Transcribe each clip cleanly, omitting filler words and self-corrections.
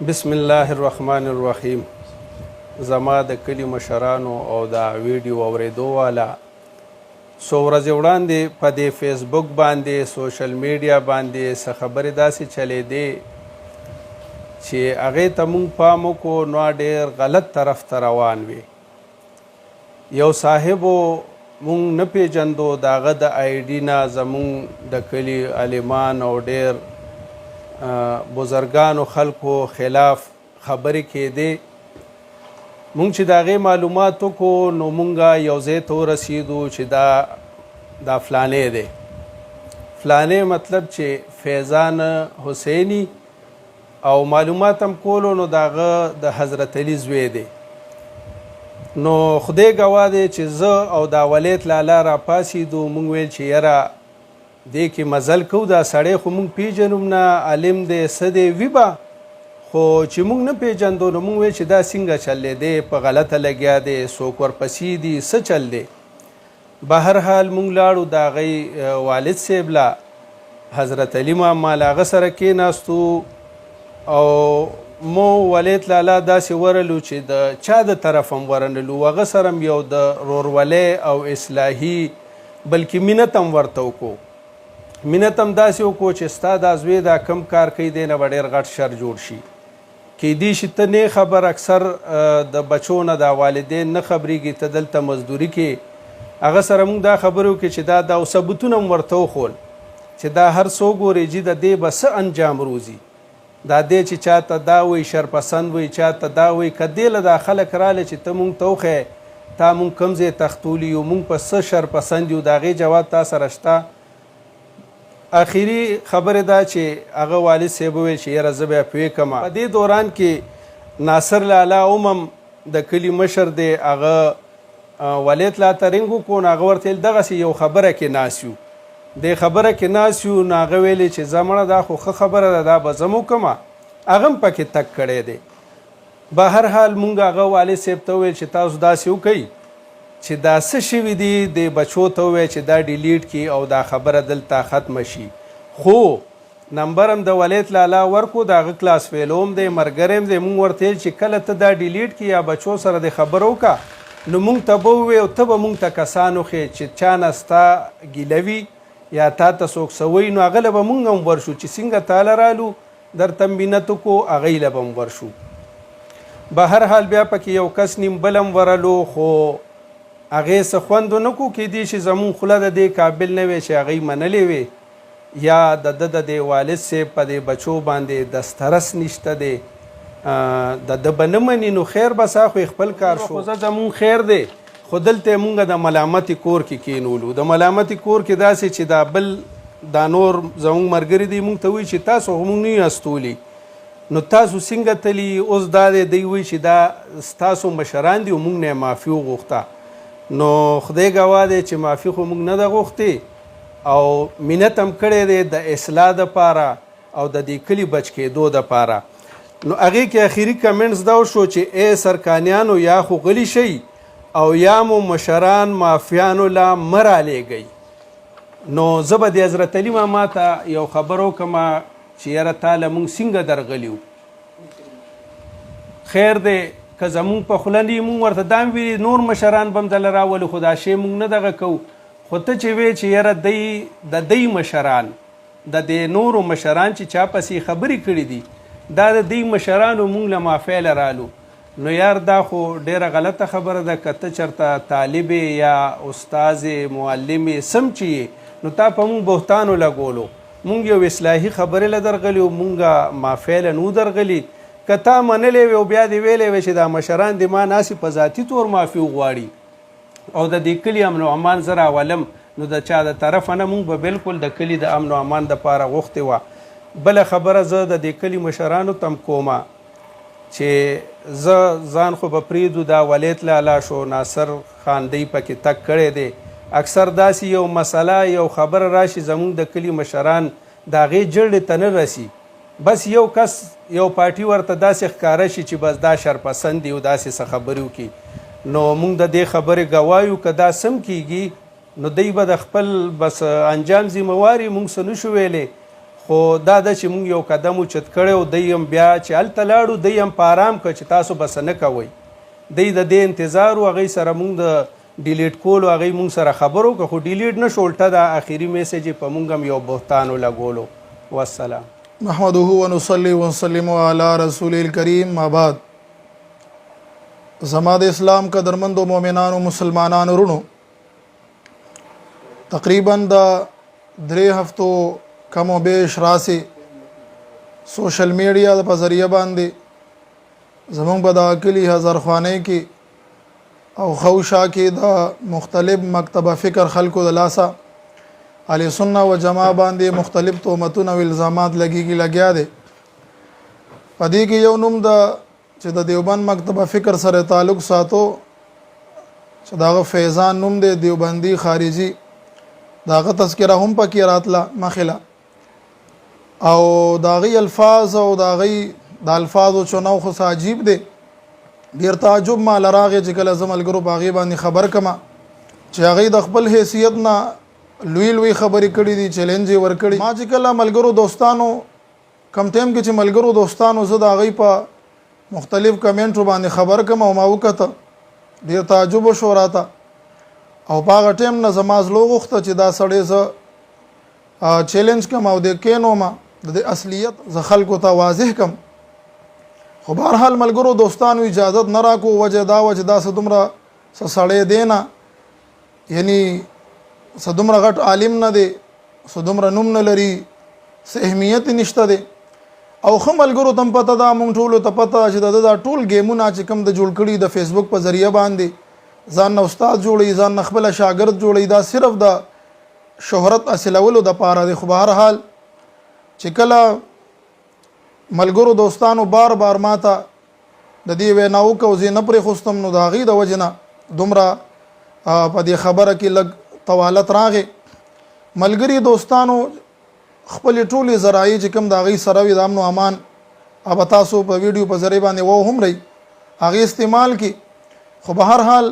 بسم الله الرحمن الرحیم. زما د کلی مشرانو او دا ویډیو اوریدو والا څو ورځې وړاندې په دې فیسبوک باندې سوشل میډیا باندې څه خبرې داسې چلیدې چې هغې ته مونږ پام وکړو نو ډېر غلط طرف ته روان وي. یو صاحبو مونږ نه پیژندو، د هغه د آی ډي نه زمونږ د کلي عالمان او ډېر بزرګانو خلکو خلاف خبرې کېدې. مونږ چې د هغې معلومات وکړو نو مونږ یو ځای ته ورسېدو چې دا فلانی دی. فلانی مطلب چې فیضان حسیني، او معلومات هم کولو نو د هغه د حضرت علي زوی دی. نو خدای ګواه دی چې زه او دا ولید لالا را پاسېدو. مونږ ویل چې یاره دې کې مزل کوو، دا سړی خو مونږ پیژنو نه، عالم دی څه دی وي به، خو چې مونږ نه پیژندو نو مونږ ویل چې دا څنګه چل دی، په غلطه لګیا دی، څوک ورپسې دي، څه چل دی. به هر حال مونږ لاړو د هغې والد صاحب له، حضرت علي ماما له هغه سره کېناستو او مو ولید لالا داسې ورلو چې د چا د طرف هم ورنلو، هغه سره هم یو د رورولۍ او اصلاحي بلکې مینت هم ورته وکړو. مینت هم داسې وکړو چې ستا دا زوی دا کم کار کوي دی نه به ډېر غټ شر جوړ شي. کیدی شي ته نه خبر، اکثر د بچو نه دا والدین نه خبرېږي، ته دلته مزدوري کې. هغه سره موږ دا خبرې وکړې چې دا ثبوتونه هم ورته وښول چې دا هر څوک ګوري چې د دې به څه انجام روزي. دا دی چې چاته دا وایي شرپسند وایي، چاته دا وایي. که دې له دا خلک رالی چې ته مونږ ته وښیې تا مونږ کوم ځای تختولی یو، مونږ په څه شرپسند یو، د هغې جواب تا سره شته. آخري خبره دا چې هغه والد صاحب وویل چې یاره زه بیا پوه کړم. په دې دوران کې ناصر لالا هم د کلي مشر دی، هغه ولید لا ته رنګ وکړو نو هغه ورته ویل دغسې یو خبره کې ناست یو، دې خبره کې ناست یو. نو هغه ویلې چې زه مړه دا خو ښه خبره ده، دا به زه م وکړم، هغه هم پکې تګ کړی دی. به هر حال مونږ هغه والد صاحب ته وویل چې تاسو داسې وکئ چې دا څه شوي دي، د بچو ته ووایي چې دا ډیلیټ کړي او دا خبره دلته ختمه شي. خو نمبر هم د ولید لالا ورکو، د هغه کلاس فیلو هم دی، ملګری هم دی. مونږ ورته ویل چې کله ته دا ډیلیټ کړي یا بچو سره د خبره وکړه نو مونږ ته به ووایې او ته به مونږ ته کسان وښیې چې چا نه ستا ګیله وي یا تا ته څوک څه وایي، نو هغه له به مونږ هم ورشو چې څنګه تاله رالو درته مینت وکړو، هغوی له به هم ورشو. به هر حال بیا پکې یو کس نیم بل هم ورلو، خو هغې څه خوند ونه کړو. کیدی شي زمونږ خوله د دې قابل نه وي چې هغوی منلې وي، یا د ده د دې والد صاحب په دې بچو باندې دسترس نشته دی، د ده به نه مني. نو خیر بس خو خپل کار شو، خو زمونږ خیر دی. خو دلته مونږ د ملامتي کور کې کېنولو. د ملامتي کور کې داسې چې دا بل دا نور زمونږ ملګري دي مونږ ته وایي چې تاسو خو مونږ نه یو استولي، نو تاسو څنګه تلي. اوس دا دی دوی وایي چې دا ستاسو مشران دي او مونږ نه یې معافي وغوښته. نو خدای ګواه دی چې معافي خو مونږ نه ده غوښتې او مینت هم کړی دی د اصلاح دپاره او د دې کلي بچ کېدو دپاره. نو هغې کې اخري کمنټس دا وشو چې ای سرکانیانو یا خو غلي شئ او یا مو مشران مافیانو لا مه رالیږئ. نو زه به د حضرت علي ماما ته یو خبر وکړم چې یاره تا له مونږ څنګه درغلي وو. خیر دی که زمونږ په خوله نه مونږ ورته دا هم ویلي نور مشران به هم دله راولو، خو دا شی مونږ نه دغه کوو. خو ته چې وی چې یاره د دی مشران د دې نورو مشران چې چا پسې خبرې کړي دي دا د دی مشرانو مونږ له معافیله رالو، نو یار دا خو ډیره غلطه خبره ده. که ته چېرته طالب یا استاذ معلم سم چې نو تا په مونږ بهتانو لګولو. مونږ یو اصلاحي خبرې له درغلي او مونږ معافیله نو درغلي. که تا منلې وي او بیا دې ویلې وي چې دا مشران دې ما ناسې په ذاتي طور معافي وغواړي او د دې کلي امن و امان زه راولم، نو د چا د طرفه نه مونږ به بالکل د کلي د امن و امان دپاره غوښتې وه. بله خبره زه د دې کلي مشرانو تم کومه چې زه ځان خو به پرېږدو، دا ولید لالا شو، ناصر خان دی پکې تګ کړی دی. اکثر داسې یو مسله یو خبره راشي زمونږ د کلي مشران د هغې جړې ته نه رسي، بس یو کس یو پارټي ورته داسې ښکاره شي چې بس دا شرپسند دی او داسې څه خبرې وکړي. نو مونږ د دې خبرې ګواه یو، که دا سم کیږي نو دی به د خپل بس انجام ذمواري مونږ څه نشو ویلی. خو دا د چې موږ یو قدم اوچت کړی و دی هم بیا چې هلته لاړو دی هم په ارام که چې تاسو بس نه کوئ دی د دې انتظار و هغوی سره موږ د ډیلیټ کولو هغوی موږ سره خبر وکړه خو ډیلیټ نه شو الټه دا آخري میسیج یې په موږ هم یو بهتان ولګولو والسلام نحمده ونصلي ونسلم علی رسول الکریم ما بعد زما د اسلام قدرمندو مؤمنانو مسلمانانو ورونو تقریبا د 3 هفتو کم و بیش راسي سوشل میډیا په ذریعہ باندې زمونږ په د کلي هزارخوانۍ کې او خوشا کې د مختلف مکتبه فکر خلکو د لاسه اهل سنت و جماعت باندې مختلف تهمتونه او الزامات لګیا دي په دې کې یو نوم د چې د دیوبند مکتبه فکر سره تعلق ساتو چې داغه فیضان نوم دی دیوبندی خارجي داغه تذکره هم پکې راتله مخله او داغي الفاظ او داغي د الفاظو چونو خو عجیب دي ډیر تعجب ما لراغه چې کله زملګرو باغی باندې خبر کما چې هغه د خپل حیثیت نه لوی خبرې کړې دي چیلنج ور کړی ما چې کله ملګرو دوستانو کم ټیم کې چې ملګرو دوستانو زه د هغه په مختلف کمنټو باندې خبر کما او ما وکړه ډیر تعجب شو راته او باغ ټیم نه زماز لوغخته چې دا سړی ز چیلنج کم او د کینو ما د اصلیت ز خلکو ته واضح کم خو بهر حال ملګرو دوستانو اجازه نه راکو وجه دا صدمره سړی دینا یعنی صدمره غټ عالم نه دی صدمره نوم نه لري اهمیت نشته دی او خو ملګرو تم پته دا مونږ ټول ته پته چې دا ټول گیمونه چې کم د جوړ کړي د فیسبوک په ذریعہ باندې ځان استاد جوړي ځان خپل شاګرد جوړي دا صرف د شهرت حاصلولو د پاره دی خو بهر حال چې کله ملګرو دوستانو بار ماته د دې ویناو کو زه نه پرې خوستم نو دا غي د وجنه دومره په دې خبره کې لګ طوالت راغې ملګری دوستانو خپل ټولې زراعي چې کوم دا غي سره وي د امن او امان اب تاسو په ویډیو په ذریعہ باندې و هم رہی هغه استعمال کی خو به هر حال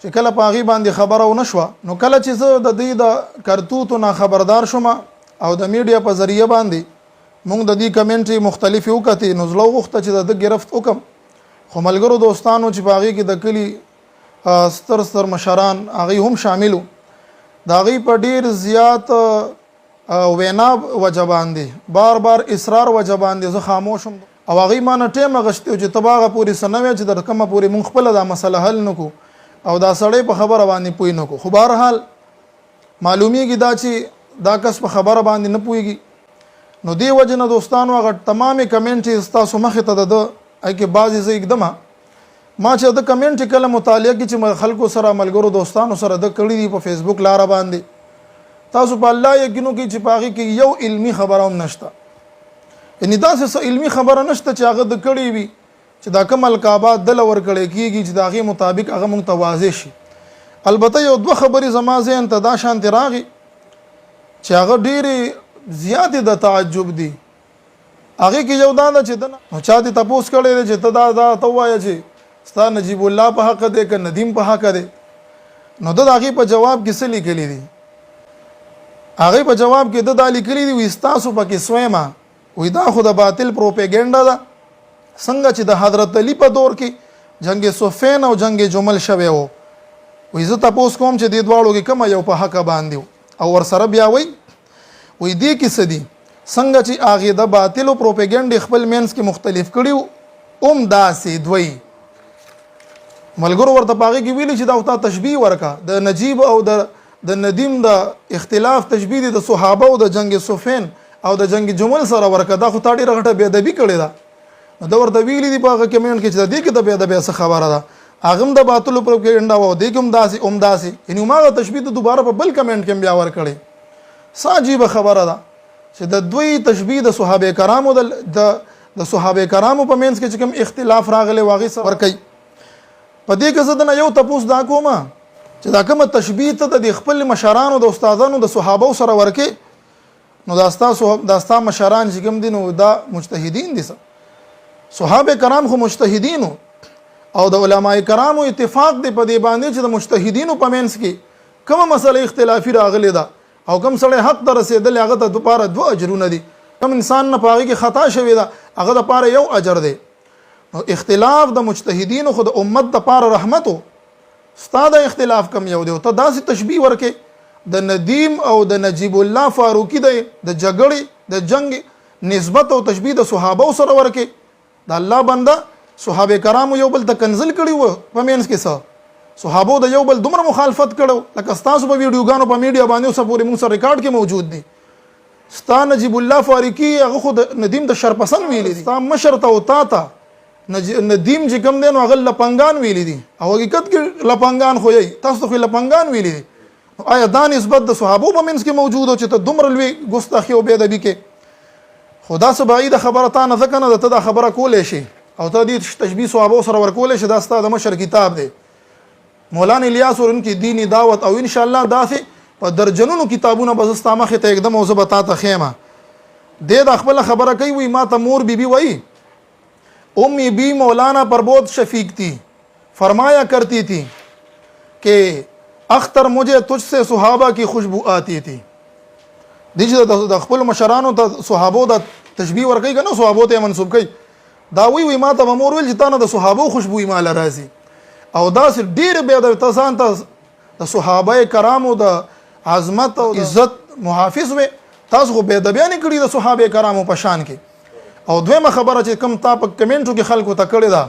چې کله پاغي باندې خبره و نشوه نو کله چې زه د دې د کرتوتو نه خبردار شوم او د میډیا په ذریعہ باندې موږ د دې کمنټري مختلف وکړي نو زلو وخت چې د گرفت وکم خو ملګرو دوستانو چې پاغي کې د کلی ستر مشران هغه هم شاملو دا غي په ډیر زیات وینا وجبان دي بار اصرار وجبان دي زه خاموشم او هغه مان ټیم غشته چې تباغه پوری سنوي چې د کومه پوری مونږ خپل دا مسله حل نکو او دا سړی په خبره باندې پوي نکو خو بهر حال معلومیږي دا چې دا کس په خبره باندې نه پويږي نو دی وجنه دوستانو هغه تمامه کمنټ تاسو مخه ته د اګه بعضی زه एकदम ما چې د کمنټ کله مطالعه کې چې خلکو سره ملګرو دوستانو سره د کړي دي په فیسبوک لار باندې تاسو په الله یقینو کې چې پاغي کې یو علمی خبره هم نشته یعنی دا څه علمی خبره نشته چې هغه د کړي وي چې دا کوم القابات دل ور کړي کیږي چې داغه مطابق هغه متوازی شي البته یو دوه خبرې زما ذهن ته دا شانت راغی چې هغه ډېری زیات د تعجب دي هغه کې یو دا چې دا چا دې تاسو کړي چې دا توای چې ستا نجیب الله په حق دی که ندیم په حق دی نو د هغه په جواب کې څه لیکلي دي هغه په جواب کې د لیکلي دي وستاسو پکې سویما وې دا خو د باطل پروپاګاندا ده څنګه چې د حضرت علی په دور کې جنگ صفین او جنگ جمل شوه وو وې زه تاسو کوم چې د دواړو کې کوم یو په حق باندې او ور سره بیا وې دې کې څه دي څنګه چې هغه د باطل او پروپاګاندا خپل مینس کې مختلف کړیو داسې دوی ملګرو ورته پاغي کې ویلي چې دا او تشبیه ورکا د نجیب او د ندیم د اختلاف تشبیه د صحابه او د جنگ صفین او د جنگ جمل سره ورکا دا خو تاړي رغټه بے ادبی کړي دا د ورته ویلي دی پاغه کمنټ کې چې د دې کې د بے ادبی څه خبره ده اغم د باطل پروپاګاندا و د کوم داسي یعنی ما د تشبیه د دوباره په بل کمنټ کې بیا ور کړي ساجيبه خبره ده چې د دوی تشبیه د صحابه کرامو د صحابه کرامو په منځ کې کوم اختلاف راغلی واغې سره ور کوي په دې کې زدن یو تاسو دا کومه چې دا کومه تشبیه ته د خپل مشرانو د استادانو د صحابه سره ورکه نو داستا مشران چې کوم دي نو دا مجتهدین دي صحابه کرام خو مجتهدین او د علماء کرامو اتفاق دی په دې باندې چې د مجتهدینو په منځ کې کومه مسله اختلافي راغلي ده او کوم سره حق ته رسیدل هغه ته دوپاره 2 اجرونه دي کوم انسان نه په هغې کې خطا شوې ده هغه دپاره یو اجر دی. نو اختلاف د مجتهدینو خو د امت دپاره رحمت و. ستا د اختلاف کم یو دی او ته داسې تشبیه ورکې د ندیم او د نجیب الله فاروقي د جګړې د جنگ نسبت او تشبیه د صحابه سره ورکې. د الله بنده صحابه کرامو یو بل ته کنزل کړي وو په مینس کې څه صحابو د یو بل دومره مخالفت کړو لکه ستاسو په ویډیوګانو په میډیا باندې اوسه پورې موږ سره ریکارډ کې موجود دي. ستا نجیب الله فاروقي هغه خو د ندیم د شرپسند ویلي دي. ستا مشر ته او تا ته ندیم چې کوم دی نو هغه لپنګان ویلي دي او حقیقت کې لپنګان خو یې تاسو خو لپنګان ویلي دي. آیا دا نسبت د صحابو په منځ کې موجود او چې ته دومره لوی ګستاخي او بېادبي کې خدا سه بعیده خبره تا نه ځکه نه ده ته دا خبره کولی شي او ته دې تشبیه صحابو سره ورکولی شي. دا ستا د مشر کتاب دی مولانا الیاس ورونکي دینی دعوت او انشاءالله داسې په درجنونو کتابونه به زه ستا مخې ته ایکدم او زه به تا ته ښیمه. دی دا خپله خبره کوي وایي ما ته مور بیبي وایي امی بی مولانا پر بہت شفیق تھی فرمایا کرتی تھی کہ اختر مجھے تجھ سے صحابہ کی خوشبو آتی تھی. دیجیے د خپل مشرانو ته صحابو د تشبیه ورکوي که نه صحابو ته یې منسوب کوي. دا وی ما ته به مور ویل چې تا نه د صحابو خوشبویي ماله راځي او داسې ډېرې بیا ته ځان ته د صحابه کرامو د عظمت او عزت محافظ وې. تاسو خو بېادبیانې کړي د صحابه کرامو په شان کې. او دویمه خبره چې کوم تا په کمنټو کې خلکو ته کړې ده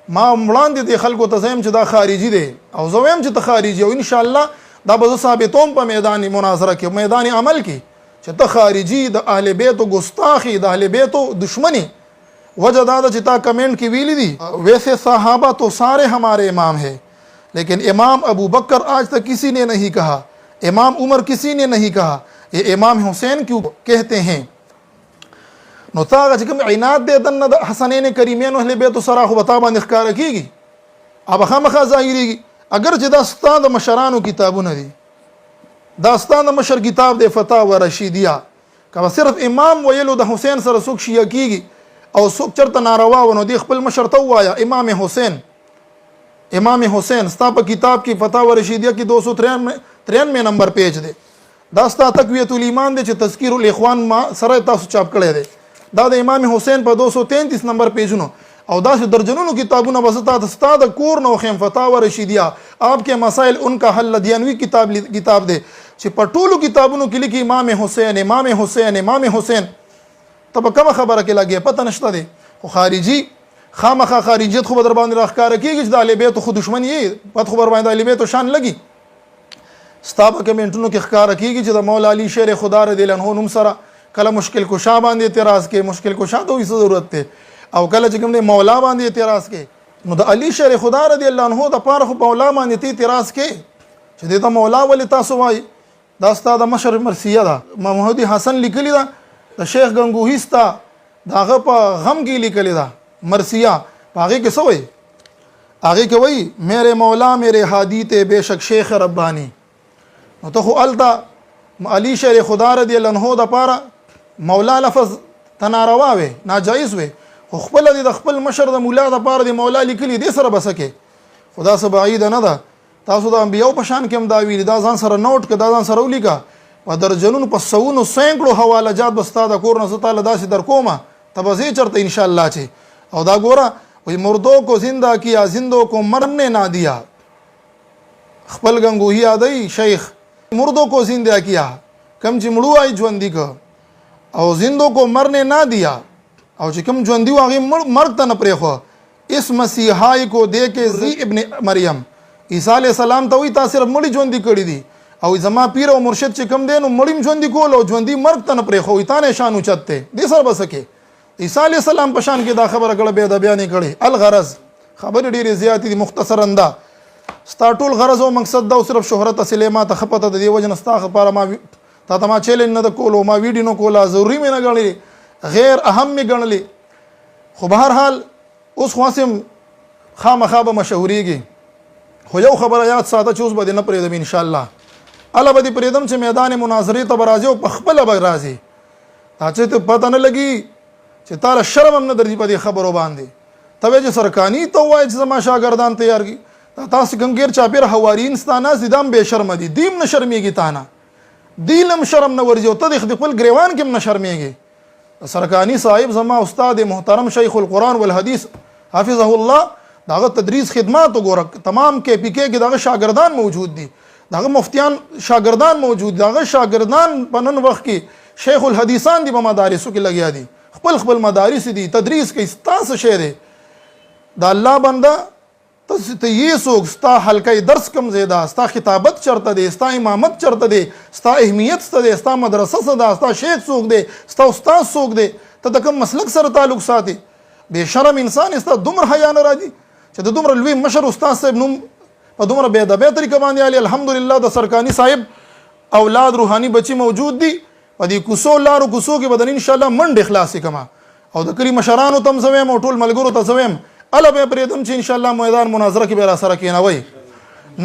ما وړاندې دې خلکو ته زم چې دا خارجي دی او زه وایم چې ته خارجي او انشاءالله دا به زه ثابتوم په میدان مناظره کې میدان عمل کې چې ته خارجي د اهل بیتو ګستاخي د اهل بیتو دشمنی. وجہ دا چې تا کمنٹ کی ویلی دی ویسے صحابہ تو سارے ہمارے امام ہیں لیکن امام ابو بکر آج تک کسی نے نہیں کہا, امام عمر کسی نے نہیں کہا, یہ امام حسین کیوں کہتے ہیں. نو تا چې کوم عناد دی دنه د حسنین کریمین اهل بیت سره خو بتا باندې ښکار کیږي اب خامخا ظاهریږي. اگر چې دا ستا د مشرانو کتابونه دي دا ستا د مشر کتاب دی فتاوا رشیدیه که صرف امام ویلو د حسین سره څوک شیعه کیږي او څوک چرته ناروا ونو دی خپل مشر ته وایا امام حسین امام حسین ستا په کتاب کې فتاوا رشیدیه کې 293 نمبر پیج دی. دا ستا تقویت الایمان دی چې تذکیر الاخوان ما سره تاسو چاپ کړی دی. دا د امام حسین په 233 نمبر پیجونو او دا سے درجنونو کتابونه بستا ستا د کور نو خیم فتاوا رشیدیه آپ کے مسائل ان کا حل دیانوی کتاب دی چې په ټولو کتابونو کې لیکي امام حسین امام حسین امام حسین. ته کومه خبره کې لګي پته نشته دی خو خارجي خامخا خارجیت خو در باندې راخکاره کیږي چې د اهل بیت خو دشمن یې پد خو بر باندې اهل بیت شان لګي. ستا په کمنټونو کې ښکاره کیږي چې د مولا علی شیر خدا رضی الله عنه نوم سره کله مشکل کشا باندې اعتراض کې مشکل کشا ته هیڅ ضرورت ته او کله چې کوم مولا باندې اعتراض کې نو د علی شیر خدا رضی الله عنه د پاره خو مولا باندې ته اعتراض کې چې د مولا ولې تاسو وایي دا ستا د مشر مرثیه ده. محمود حسن لیکلی ده د شیخ گنگوهی ستا داغه په غم کې لیکلی ده مرثیه هغه کې څه وایي هغه کې وایي میرے مولا میرے ہادی تے بے شک شیخ ربانی. نو ته خو التا علی شیر خدا رضی الله عنه د پاره مولا لفظ تناروا وي ناجایز وي خو خپل د خپل مشر د مولا د پاره د مولا لیکلی دي سره بسکه خدا سه بعید نه ده. تاسو د انبیو په شان کې هم دا ویل دا ځان سره نوٹ کړه دا ځان سره ولیکا په درجنونو په سونو سینکړو حواله جات بستا د کور نه تعالی داسې در کومه تبزی چرته ان شاء الله چې او دا ګوره وي مردوں کو زندہ کیا زندوں کو مرنے نہ دیا. خپل گنگوهی یادای شیخ مردوں کو زندہ کیا کم چې مړو آی ژوندۍ کو او زندوں کو مرنے نہ دیا او چې کوم ژوندۍ واغې مرګ ته نه پرېخو. اس مسیحای کو دے کے ذی ابن مریم عیسی علیہ السلام ته وی تاسو صرف مړی ژوندۍ کړی دي او زما پیر او مرشد چې کوم دین مړیم ژوندۍ کول او ژوندۍ مرګ ته نه پرېخو تا نه شان اوچته دي سر بسکه. عیسی علیہ السلام په شان کې دا خبره کړه به دا بیان کړي. الغرض خبر ډیره زیات دي مختصرا دا ستا ټول غرض او مقصد دا صرف شهرت اصله ما ته خپته د دی وجه نستا لپاره ما تا ته ما چیلنج نه کولو ما ویډیو نه کولا ضروری مې نه غړلې غیر اهم مې غړلې خو به هر حال اوس خاصم خامخا به مشهوريږي. خو یو خبره یاد ساته چې اوس به نه پرېدم ان شاء الله الله به دې پرېدم چې میدان مناظرې ته به راځي او په خپله به راځي چې ته پته نه لګي چې تاله شرم هم نه درځي په دې خبرو باندې ته وایې چې سرکاني ته وایې چې زما شاګردان تیار کړي تاسو کوم غیر چاپېر حوارین ستا ناست دي هم بې شرمه دي دیم نه شرمېږي تا نه دیلم شرم نه ورځي او ته د خپل ګریوان کې هم نه شرمېږي سرکانی صاحب زما استاد محترم شیخ القرآن والحدیث حافظه الله داغه تدریس خدمات وګوره تمام کې پی کې داغه شاګردان موجود دي داغه مفتیان شاګردان موجود داغه شاګردان په نن وخت کې شیخ الحدیثان دي په مدارسو کې لګیا دي خپل خپل مدارس دي تدریس کوي ستاسو شی دی دا الله بنده ته یې څوک ستا حلقه درس کم زیاده ستا خطابت چرته دی ستا امامت چرته دی ستا اهمیت څه دی ستا مدرسه څه ده ستا شیخ څوک دی ستا استاد څوک دی ته د کوم مسلک سره تعلق ساتي بې شرم انسان ستا دومره حیا نه راځي چې د دومره لوی مشر استاد صاحب نوم په دومره بې ادبه طریقه باندې علي الحمدلله د سرکاني صاحب اولاد روحاني بچي موجود دي په دې کوڅو لارو کوڅو کې به ان شاء الله منډې خلاصې کما او د کلي مشرانو ته هم زه وایم او ټول ملګرو ته زه وایم اله به پرېږدم چې انشاءالله میدان مناظره کې به را سره کېنوئ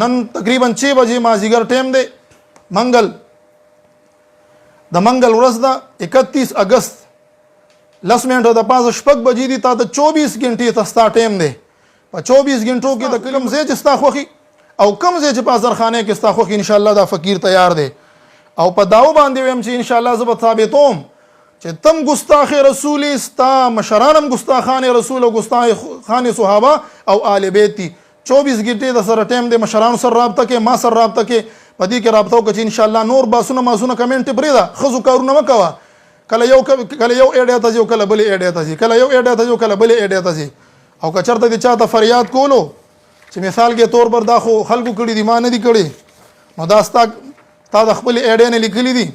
نن تقریبا 6 بجې مازدیګر ټیم دی منګل د منګل ورځ ده 31 اگست 10 منټه د پاسه شپږ بجې دي تا ته 24 غنټې ته ستا ټیم دی په 24 غنټو کې د کوم ځای چې ستا خوښي او کوم ځای چې په ازرخانه کې ستا خوښي انشاءالله دا فقیر تیار دی او په داو باندې ویم چې انشاءالله زه به ثابتوم چې تم ګستاخ رسول ستا مشرانم ګستاخان رسول او ګستاخان صحابه او آل بیت دي 24 غنټې د سره ټیم د مشرانو سره رابطه کې ما سره رابطه کې پدې کې رابطه وکړي ان شاء الله نور باسونه ماسونه کمنټ پرېدا خزو کارونه مکوا کله یو اډیا ته جو کله بل اډیا ته کله یو اډیا ته جو کله بل اډیا ته او کچرته دي چاته فریاد کولو چې مثال کې طور پر دا خو خلکو کړي دي ما نه دي کړي نو دا تا د خپل اډیا نه لیکلي دي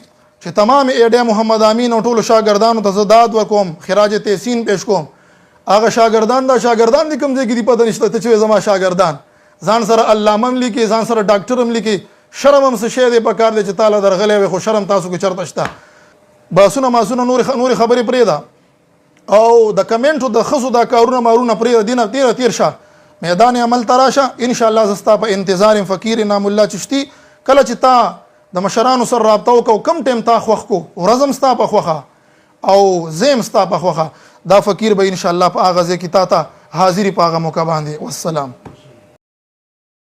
چې تمام اډیا محمد امین او ټولو شاګردانو ته زداد وکوم خراج تحسین پیش کوم هغه شاګردان دي کوم ځای کې دي پته نشته ته چې زما شاګردان ځان سره علامه هم لیکي ځان سره ډاکټر هم لیکي شرم هم څه شی دی په کار دی چې تعالی درغلی وي خو شرم تاسو کې چرته شته باسونه ماسونه نور خبرې پرېږده او د کمنټو د ښځو دا کارونه مارونه پرېږده دینه تیر شه میدان عمل ته راشه انشاءالله زه ستا په انتظار یم فقیر انعام الله چشتی کله چې تا د مشرانو سره رابطه وکړو کم ټیم تا خوښ کو ورځ هم ستا په خوښه او زه هم ستا په خوښه دا فقیر به انشاءالله په هغه ځای کې تا ته حاضري په هغه موقع باندې والسلام